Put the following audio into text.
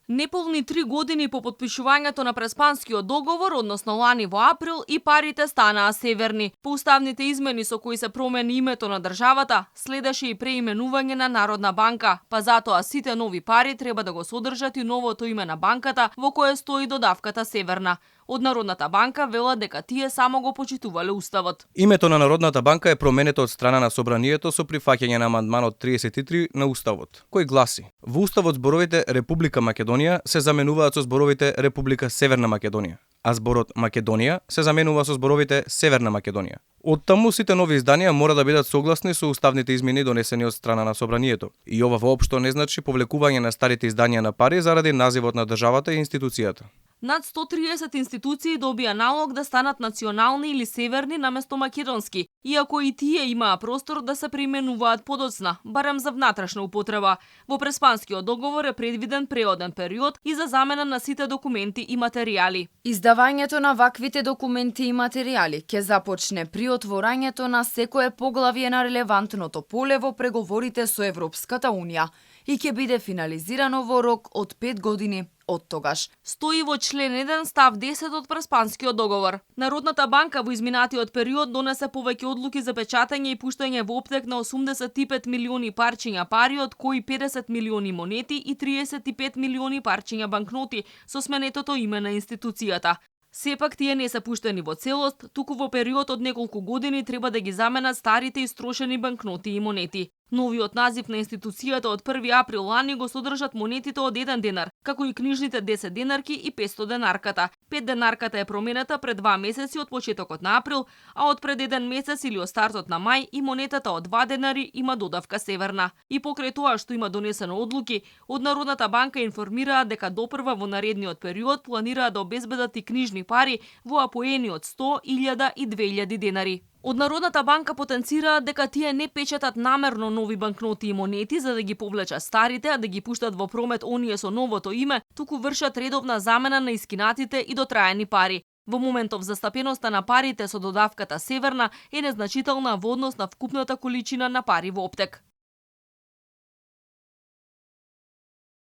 Неполни 3 години по потпишувањето на Преспанскиот договор, односно лани во април, и парите станаа северни. По уставните измени со кои се промени името на државата, следеше и преименување на Народна банка, па затоа сите нови пари треба да го содржат и новото име на банката во кое стои додавката Северна. Од Народната банка велат дека тие само го почитувале уставот. Името на Народната банка е променето од страна на собранието со прифаќање на амандманот 33 на уставот, кој гласи: во уставот зборовите Република Македонија се заменуваат со зборовите Република Северна Македонија, а зборот Македонија се заменува со зборовите Северна Македонија. Оттаму сите нови изданија мора да бидат согласни со уставните измени донесени од страна на собранието. И ова воопшто не значи повлекување на старите изданија на пари заради називот на државата и институцијата. Над 130 институции добија налог да станат национални или северни наместо македонски, иако и тие имаа простор да се преименуваат подоцна, барем за внатрешна употреба. Во Преспанскиот договор е предвиден преоден период и за замена на сите документи и материјали. Издавањето на ваквите документи и материјали ќе започне при отворањето на секое поглавје на релевантното поле во преговорите со Европската Унија и ќе биде финализирано во рок од 5 години од тогаш. Стои во член 1 став 10 од Преспанскиот договор. Народната банка во изминатиот период донесе повеќе одлуки за печатање и пуштање во оптек на 85 милиони парчиња пари, од кои 50 милиони монети и 35 милиони парчиња банкноти со сменетото име на институцијата. Сепак тие не се пуштени во целост, туку во период од неколку години треба да ги заменат старите истрошени банкноти и монети. Новиот назив на институцијата од 1 април лани го содржат монетите од 1 денар, како и книжните 10 денарки и 500 денарката. 5 денарката е променета пред 2 месеци од почетокот на април, а од пред 1 месец или од стартот на мај и монетата од 2 денари има додавка Северна. И покрај тоа што има донесено одлуки, од Народната банка информираат дека допрва во наредниот период планираат да обезбедат и книжни пари во апоени од 100, 1000 и 2000 денари. Од Народната банка потенцираат дека тие не печатат намерно нови банкноти и монети за да ги повлечат старите, а да ги пуштат во промет оние со новото име, туку вршат редовна замена на искинатите и дотраени пари. Во моментов застапеноста на парите со додавката Северна е незначителна во однос на вкупната количина на пари во оптек.